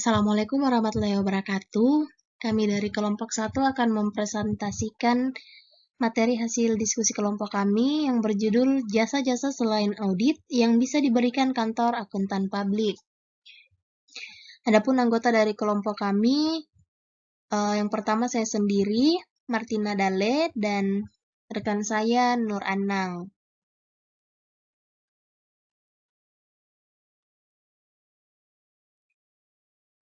Assalamualaikum warahmatullahi wabarakatuh. Kami dari kelompok 1 akan mempresentasikan materi hasil diskusi kelompok kami yang berjudul jasa-jasa selain audit yang bisa diberikan kantor akuntan publik. Adapun anggota dari kelompok kami, yang pertama saya sendiri, Martina Dale, dan rekan saya Nur Anang.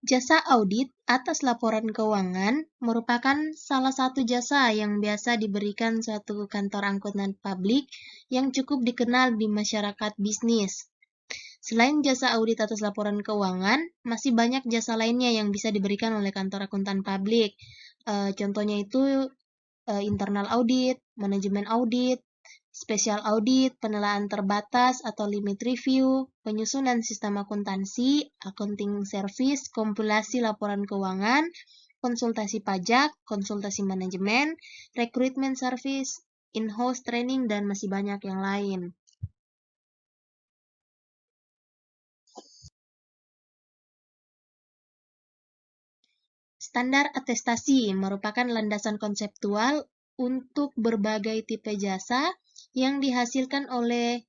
Jasa audit atas laporan keuangan merupakan salah satu jasa yang biasa diberikan suatu kantor akuntan publik yang cukup dikenal di masyarakat bisnis. Selain jasa audit atas laporan keuangan, masih banyak jasa lainnya yang bisa diberikan oleh kantor akuntan publik. Contohnya itu internal audit, manajemen audit, special audit, penilaian terbatas atau limit review, penyusunan sistem akuntansi, accounting service, kompilasi laporan keuangan, konsultasi pajak, konsultasi manajemen, recruitment service, in-house training, dan masih banyak yang lain. Standar atestasi merupakan landasan konseptual untuk berbagai tipe jasa yang dihasilkan oleh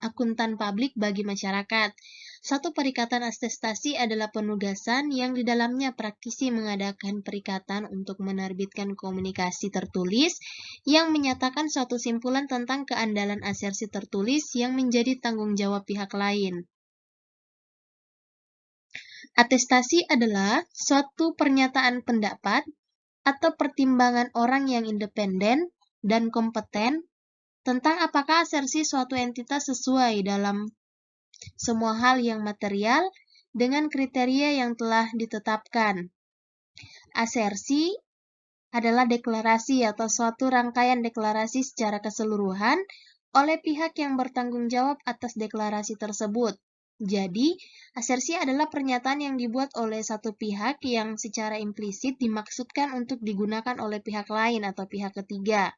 akuntan publik bagi masyarakat. Suatu perikatan atestasi adalah penugasan yang di dalamnya praktisi mengadakan perikatan untuk menerbitkan komunikasi tertulis yang menyatakan suatu simpulan tentang keandalan asersi tertulis yang menjadi tanggung jawab pihak lain. Atestasi adalah suatu pernyataan pendapat atau pertimbangan orang yang independen dan kompeten tentang apakah asersi suatu entitas sesuai dalam semua hal yang material dengan kriteria yang telah ditetapkan. Asersi adalah deklarasi atau suatu rangkaian deklarasi secara keseluruhan oleh pihak yang bertanggung jawab atas deklarasi tersebut. Jadi, asersi adalah pernyataan yang dibuat oleh satu pihak yang secara implisit dimaksudkan untuk digunakan oleh pihak lain atau pihak ketiga.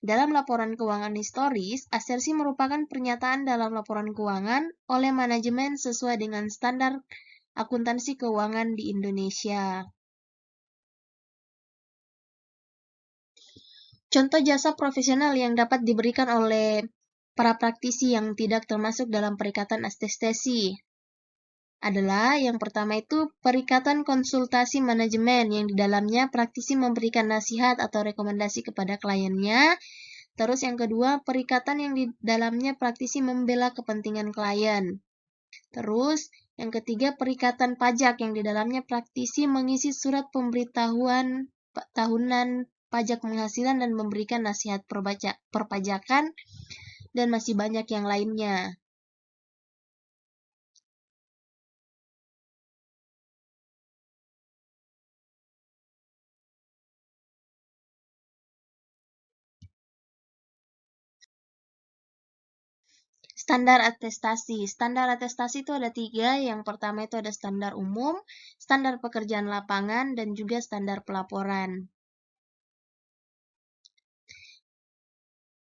Dalam laporan keuangan historis, asersi merupakan pernyataan dalam laporan keuangan oleh manajemen sesuai dengan standar akuntansi keuangan di Indonesia. Contoh jasa profesional yang dapat diberikan oleh para praktisi yang tidak termasuk dalam perikatan atestasi adalah yang pertama itu perikatan konsultasi manajemen yang di dalamnya praktisi memberikan nasihat atau rekomendasi kepada kliennya. Terus yang kedua, perikatan yang di dalamnya praktisi membela kepentingan klien. Terus yang ketiga, perikatan pajak yang di dalamnya praktisi mengisi surat pemberitahuan tahunan pajak penghasilan dan memberikan nasihat perpajakan, dan masih banyak yang lainnya. Standar atestasi. Standar atestasi itu ada 3. Yang pertama itu ada standar umum, standar pekerjaan lapangan, dan juga standar pelaporan.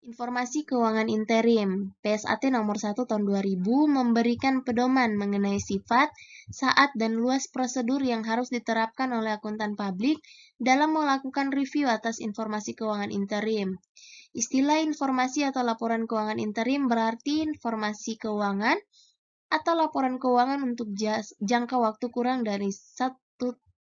Informasi Keuangan Interim PSAT nomor 1 tahun 2000 memberikan pedoman mengenai sifat, saat, dan luas prosedur yang harus diterapkan oleh akuntan publik dalam melakukan review atas informasi keuangan interim. Istilah informasi atau laporan keuangan interim berarti informasi keuangan atau laporan keuangan untuk jangka waktu kurang dari 1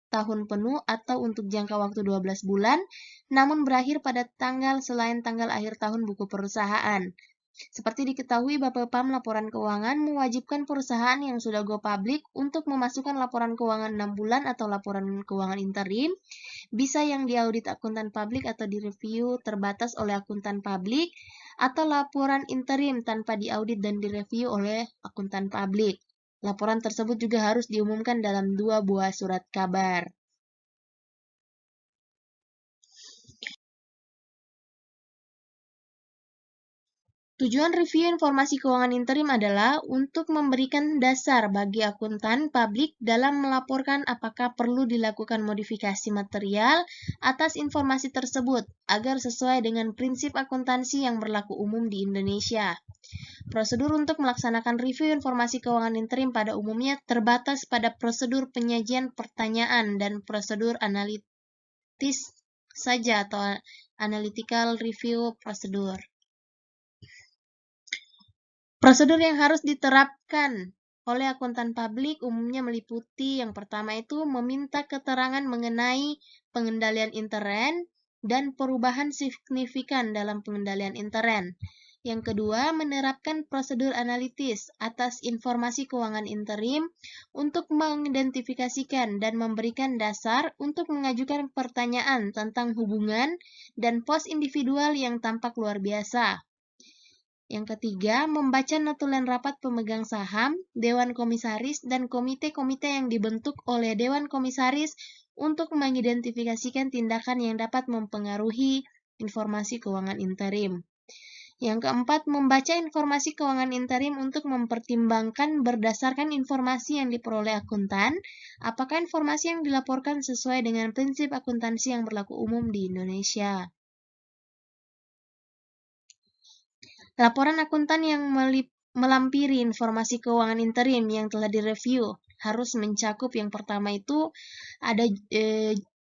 tahun penuh atau untuk jangka waktu 12 bulan, namun berakhir pada tanggal selain tanggal akhir tahun buku perusahaan. Seperti diketahui, BAPEPAM laporan keuangan mewajibkan perusahaan yang sudah go public untuk memasukkan laporan keuangan 6 bulan atau laporan keuangan interim, bisa yang diaudit akuntan publik atau direview terbatas oleh akuntan publik, atau laporan interim tanpa diaudit dan direview oleh akuntan publik. Laporan tersebut juga harus diumumkan dalam 2 buah surat kabar. Tujuan review informasi keuangan interim adalah untuk memberikan dasar bagi akuntan publik dalam melaporkan apakah perlu dilakukan modifikasi material atas informasi tersebut agar sesuai dengan prinsip akuntansi yang berlaku umum di Indonesia. Prosedur untuk melaksanakan review informasi keuangan interim pada umumnya terbatas pada prosedur penyajian pertanyaan dan prosedur analitis saja atau analytical review prosedur. Prosedur yang harus diterapkan oleh akuntan publik umumnya meliputi yang pertama itu meminta keterangan mengenai pengendalian intern dan perubahan signifikan dalam pengendalian intern. Yang kedua, menerapkan prosedur analitis atas informasi keuangan interim untuk mengidentifikasikan dan memberikan dasar untuk mengajukan pertanyaan tentang hubungan dan pos individual yang tampak luar biasa. Yang ketiga, membaca notulen rapat pemegang saham, Dewan Komisaris, dan komite-komite yang dibentuk oleh Dewan Komisaris untuk mengidentifikasikan tindakan yang dapat mempengaruhi informasi keuangan interim. Yang keempat, membaca informasi keuangan interim untuk mempertimbangkan berdasarkan informasi yang diperoleh akuntan, apakah informasi yang dilaporkan sesuai dengan prinsip akuntansi yang berlaku umum di Indonesia. Laporan akuntan yang melampiri informasi keuangan interim yang telah direview harus mencakup yang pertama itu ada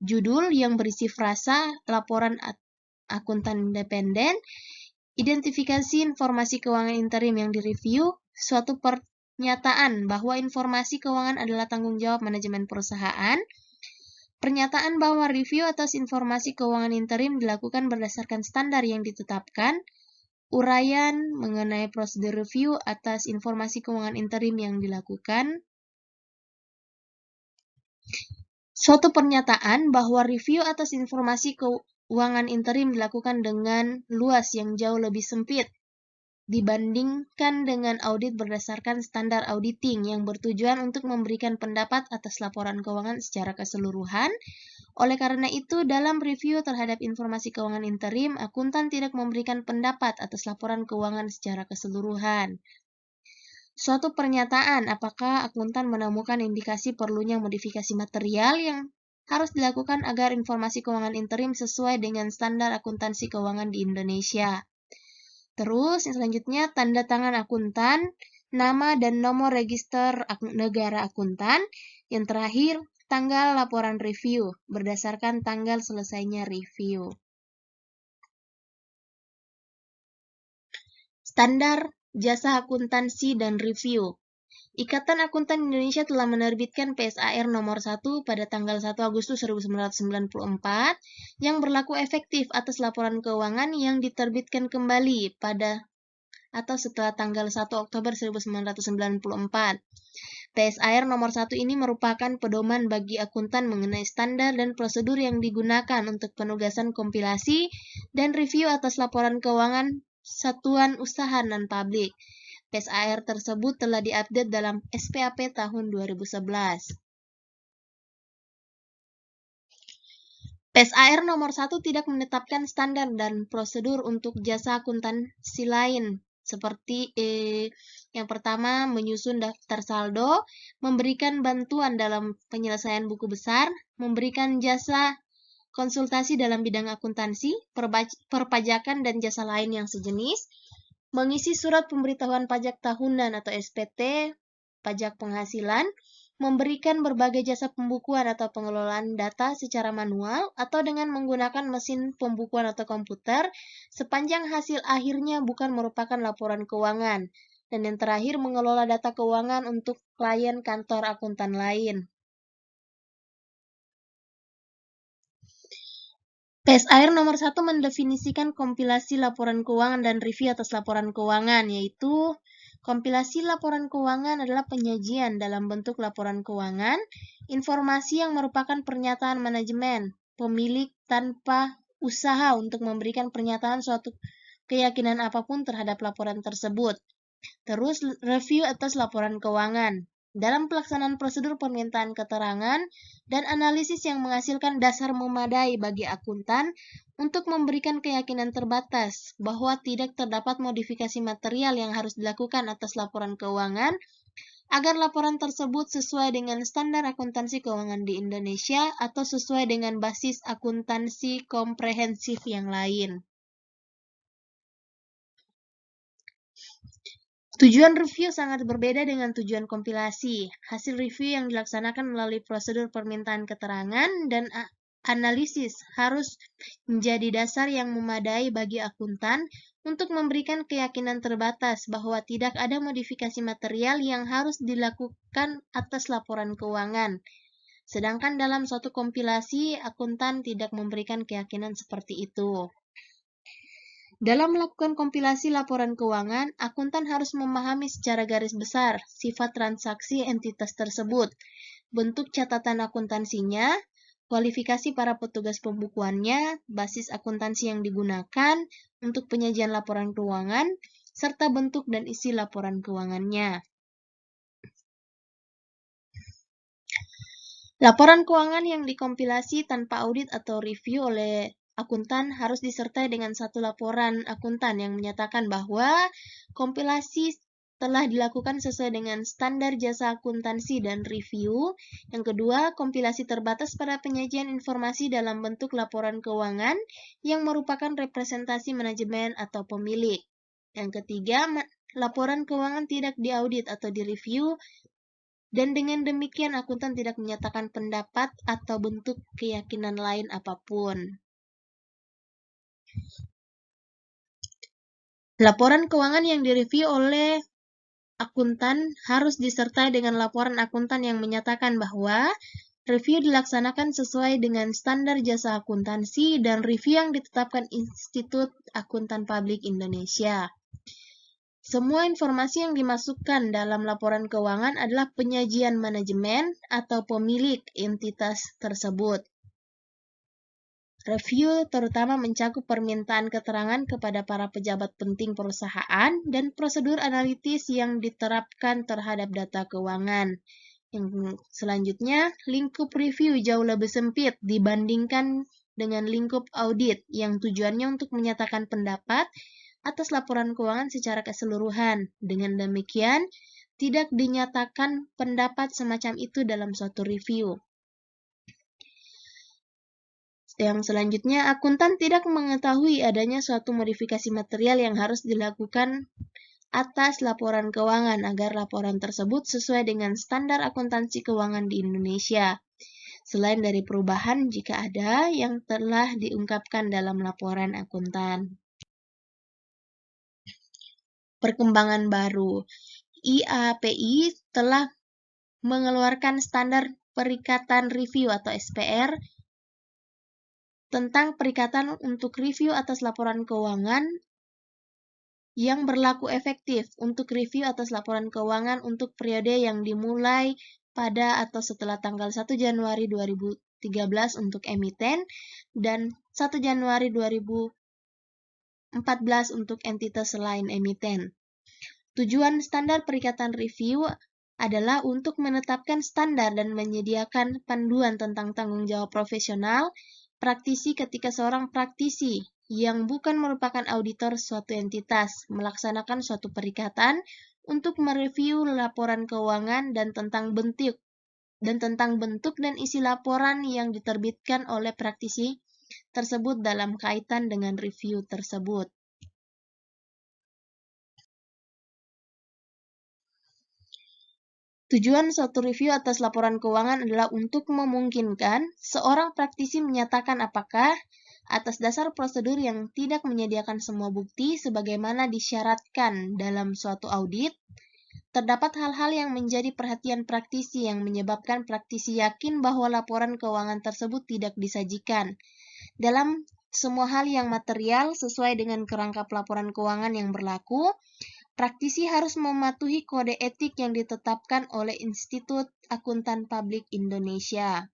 judul yang berisi frasa laporan akuntan independen, identifikasi informasi keuangan interim yang direview, suatu pernyataan bahwa informasi keuangan adalah tanggung jawab manajemen perusahaan, pernyataan bahwa review atas informasi keuangan interim dilakukan berdasarkan standar yang ditetapkan, uraian mengenai prosedur review atas informasi keuangan interim yang dilakukan, suatu pernyataan bahwa review atas informasi keuangan interim dilakukan dengan luas yang jauh lebih sempit dibandingkan dengan audit berdasarkan standar auditing yang bertujuan untuk memberikan pendapat atas laporan keuangan secara keseluruhan. Oleh karena itu, dalam review terhadap informasi keuangan interim, akuntan tidak memberikan pendapat atas laporan keuangan secara keseluruhan. Suatu pernyataan apakah akuntan menemukan indikasi perlunya modifikasi material yang harus dilakukan agar informasi keuangan interim sesuai dengan standar akuntansi keuangan di Indonesia. Terus, yang selanjutnya, tanda tangan akuntan, nama dan nomor register negara akuntan. Yang terakhir, tanggal laporan review berdasarkan tanggal selesainya review. Standar jasa akuntansi dan review. Ikatan Akuntan Indonesia telah menerbitkan PSAR nomor 1 pada tanggal 1 Agustus 1994 yang berlaku efektif atas laporan keuangan yang diterbitkan kembali pada atau setelah tanggal 1 Oktober 1994. PSAR nomor 1 ini merupakan pedoman bagi akuntan mengenai standar dan prosedur yang digunakan untuk penugasan kompilasi dan review atas laporan keuangan satuan usaha non-publik. PSAR tersebut telah diupdate dalam SPAP tahun 2011. PSAR nomor 1 tidak menetapkan standar dan prosedur untuk jasa akuntansi lain, seperti yang pertama, menyusun daftar saldo, memberikan bantuan dalam penyelesaian buku besar, memberikan jasa konsultasi dalam bidang akuntansi, perpajakan dan jasa lain yang sejenis, mengisi surat pemberitahuan pajak tahunan atau SPT, pajak penghasilan, memberikan berbagai jasa pembukuan atau pengelolaan data secara manual atau dengan menggunakan mesin pembukuan atau komputer sepanjang hasil akhirnya bukan merupakan laporan keuangan. Dan yang terakhir, mengelola data keuangan untuk klien kantor akuntan lain. PSAR nomor 1 mendefinisikan kompilasi laporan keuangan dan review atas laporan keuangan, yaitu kompilasi laporan keuangan adalah penyajian dalam bentuk laporan keuangan, informasi yang merupakan pernyataan manajemen, pemilik tanpa usaha untuk memberikan pernyataan suatu keyakinan apapun terhadap laporan tersebut. Terus, review atas laporan keuangan. dalam pelaksanaan prosedur permintaan keterangan dan analisis yang menghasilkan dasar memadai bagi akuntan untuk memberikan keyakinan terbatas bahwa tidak terdapat modifikasi material yang harus dilakukan atas laporan keuangan agar laporan tersebut sesuai dengan standar akuntansi keuangan di Indonesia atau sesuai dengan basis akuntansi komprehensif yang lain. Tujuan review sangat berbeda dengan tujuan kompilasi. Hasil review yang dilaksanakan melalui prosedur permintaan keterangan dan analisis harus menjadi dasar yang memadai bagi akuntan untuk memberikan keyakinan terbatas bahwa tidak ada modifikasi material yang harus dilakukan atas laporan keuangan. Sedangkan dalam suatu kompilasi, akuntan tidak memberikan keyakinan seperti itu. Dalam melakukan kompilasi laporan keuangan, akuntan harus memahami secara garis besar sifat transaksi entitas tersebut, bentuk catatan akuntansinya, kualifikasi para petugas pembukuannya, basis akuntansi yang digunakan untuk penyajian laporan keuangan, serta bentuk dan isi laporan keuangannya. Laporan keuangan yang dikompilasi tanpa audit atau review oleh akuntan harus disertai dengan satu laporan akuntan yang menyatakan bahwa kompilasi telah dilakukan sesuai dengan standar jasa akuntansi dan review. Yang kedua, kompilasi terbatas pada penyajian informasi dalam bentuk laporan keuangan yang merupakan representasi manajemen atau pemilik. Yang ketiga, laporan keuangan tidak diaudit atau direview, dan dengan demikian akuntan tidak menyatakan pendapat atau bentuk keyakinan lain apapun. Laporan keuangan yang direview oleh akuntan harus disertai dengan laporan akuntan yang menyatakan bahwa review dilaksanakan sesuai dengan standar jasa akuntansi dan review yang ditetapkan Institut Akuntan Publik Indonesia. Semua informasi yang dimasukkan dalam laporan keuangan adalah penyajian manajemen atau pemilik entitas tersebut. Review terutama mencakup permintaan keterangan kepada para pejabat penting perusahaan dan prosedur analitis yang diterapkan terhadap data keuangan. Yang selanjutnya, lingkup review jauh lebih sempit dibandingkan dengan lingkup audit yang tujuannya untuk menyatakan pendapat atas laporan keuangan secara keseluruhan. Dengan demikian, tidak dinyatakan pendapat semacam itu dalam suatu review. Yang selanjutnya, akuntan tidak mengetahui adanya suatu modifikasi material yang harus dilakukan atas laporan keuangan agar laporan tersebut sesuai dengan standar akuntansi keuangan di Indonesia. Selain dari perubahan jika ada yang telah diungkapkan dalam laporan akuntan. Perkembangan baru. IAPI telah mengeluarkan standar perikatan review atau SPR tentang perikatan untuk review atas laporan keuangan yang berlaku efektif untuk review atas laporan keuangan untuk periode yang dimulai pada atau setelah tanggal 1 Januari 2013 untuk emiten dan 1 Januari 2014 untuk entitas selain emiten. Tujuan standar perikatan review adalah untuk menetapkan standar dan menyediakan panduan tentang tanggung jawab profesional praktisi ketika seorang praktisi yang bukan merupakan auditor suatu entitas melaksanakan suatu perikatan untuk mereview laporan keuangan dan tentang bentuk dan isi laporan yang diterbitkan oleh praktisi tersebut dalam kaitan dengan review tersebut. Tujuan suatu review atas laporan keuangan adalah untuk memungkinkan seorang praktisi menyatakan apakah atas dasar prosedur yang tidak menyediakan semua bukti sebagaimana disyaratkan dalam suatu audit, terdapat hal-hal yang menjadi perhatian praktisi yang menyebabkan praktisi yakin bahwa laporan keuangan tersebut tidak disajikan dalam semua hal yang material sesuai dengan kerangka pelaporan keuangan yang berlaku. Praktisi harus mematuhi kode etik yang ditetapkan oleh Institut Akuntan Publik Indonesia.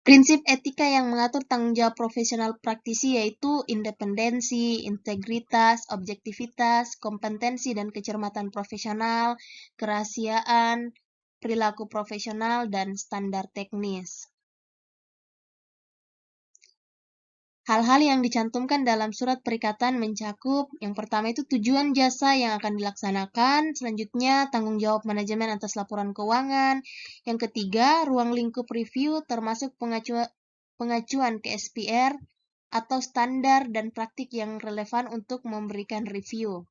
Prinsip etika yang mengatur tanggung jawab profesional praktisi yaitu independensi, integritas, objektivitas, kompetensi dan kecermatan profesional, kerahasiaan, perilaku profesional, dan standar teknis. Hal-hal yang dicantumkan dalam surat perikatan mencakup yang pertama itu tujuan jasa yang akan dilaksanakan, selanjutnya tanggung jawab manajemen atas laporan keuangan, yang ketiga ruang lingkup review termasuk pengacuan ke SPR atau standar dan praktik yang relevan untuk memberikan review.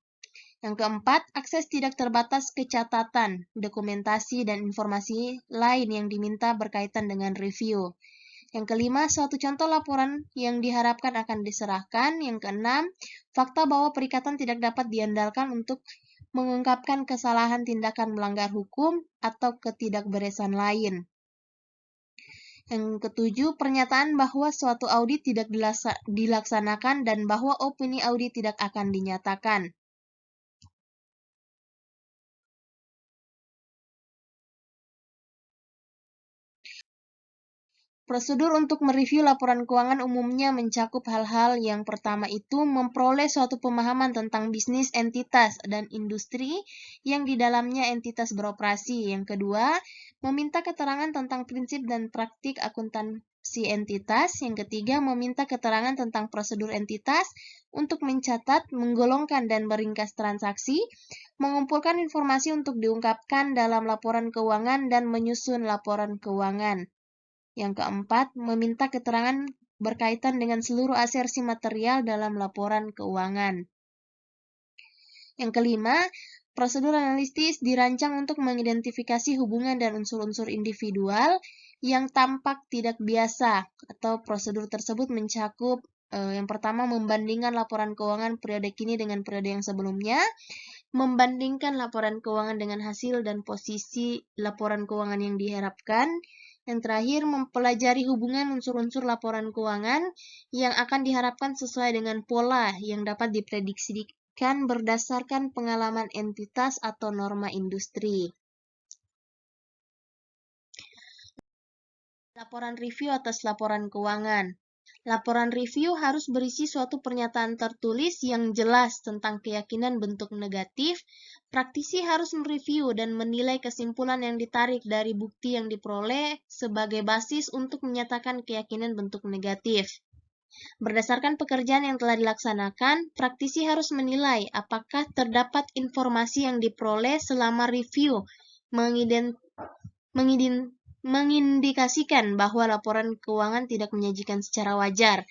Yang keempat, akses tidak terbatas ke catatan, dokumentasi, dan informasi lain yang diminta berkaitan dengan review. Yang kelima, suatu contoh laporan yang diharapkan akan diserahkan. Yang keenam, fakta bahwa perikatan tidak dapat diandalkan untuk mengungkapkan kesalahan tindakan melanggar hukum atau ketidakberesan lain. Yang ketujuh, pernyataan bahwa suatu audit tidak dilaksanakan dan bahwa opini audit tidak akan dinyatakan. Prosedur untuk mereview laporan keuangan umumnya mencakup hal-hal yang pertama itu memperoleh suatu pemahaman tentang bisnis entitas dan industri yang di dalamnya entitas beroperasi. Yang kedua, meminta keterangan tentang prinsip dan praktik akuntansi entitas. Yang ketiga, meminta keterangan tentang prosedur entitas untuk mencatat, menggolongkan, dan meringkas transaksi, mengumpulkan informasi untuk diungkapkan dalam laporan keuangan, dan menyusun laporan keuangan. Yang keempat, meminta keterangan berkaitan dengan seluruh asersi material dalam laporan keuangan. Yang kelima, prosedur analitis dirancang untuk mengidentifikasi hubungan dan unsur-unsur individual yang tampak tidak biasa, atau prosedur tersebut mencakup yang pertama, membandingkan laporan keuangan periode kini dengan periode yang sebelumnya, membandingkan laporan keuangan dengan hasil dan posisi laporan keuangan yang diharapkan. Yang terakhir, mempelajari hubungan unsur-unsur laporan keuangan yang akan diharapkan sesuai dengan pola yang dapat diprediksikan berdasarkan pengalaman entitas atau norma industri. Laporan review atas laporan keuangan. Laporan review harus berisi suatu pernyataan tertulis yang jelas tentang keyakinan bentuk negatif. Praktisi harus mereview dan menilai kesimpulan yang ditarik dari bukti yang diperoleh sebagai basis untuk menyatakan keyakinan bentuk negatif. Berdasarkan pekerjaan yang telah dilaksanakan, praktisi harus menilai apakah terdapat informasi yang diperoleh selama review mengindikasikan bahwa laporan keuangan tidak menyajikan secara wajar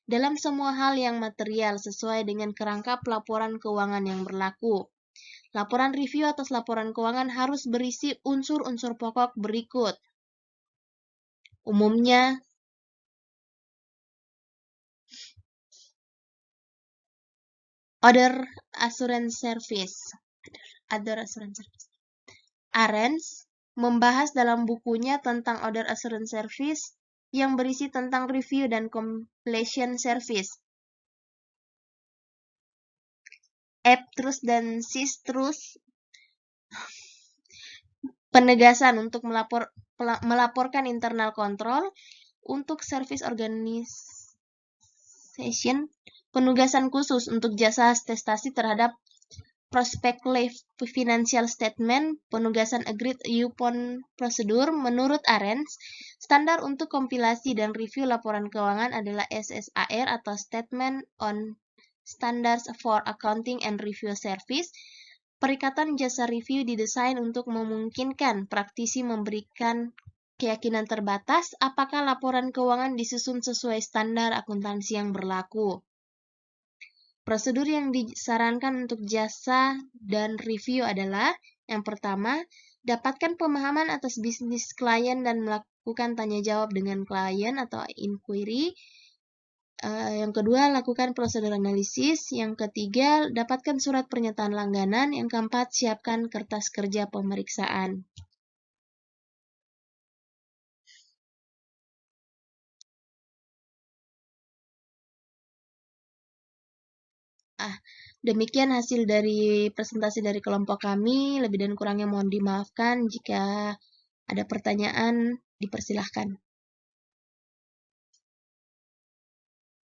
dalam semua hal yang material sesuai dengan kerangka pelaporan keuangan yang berlaku. Laporan review atas laporan keuangan harus berisi unsur-unsur pokok berikut. Umumnya, Other Assurance Service. Arens membahas dalam bukunya tentang Other Assurance Service yang berisi tentang review dan completion service. Eptrus dan Sistrus penegasan untuk melaporkan internal control untuk service organization, penugasan khusus untuk jasa atestasi terhadap prospective financial statement, penugasan agreed upon prosedur. Menurut Arens, standar untuk kompilasi dan review laporan keuangan adalah SSAR atau Statement on Standards for Accounting and Review Service. Perikatan jasa review didesain untuk memungkinkan praktisi memberikan keyakinan terbatas apakah laporan keuangan disusun sesuai standar akuntansi yang berlaku. Prosedur yang disarankan untuk jasa dan review adalah yang pertama, dapatkan pemahaman atas bisnis klien dan melakukan tanya jawab dengan klien atau inquiry. Yang kedua, lakukan prosedur analisis. Yang ketiga, dapatkan surat pernyataan langganan. Yang keempat, siapkan kertas kerja pemeriksaan. Demikian hasil dari presentasi dari kelompok kami. Lebih dan kurangnya mohon dimaafkan. Jika ada pertanyaan, dipersilahkan.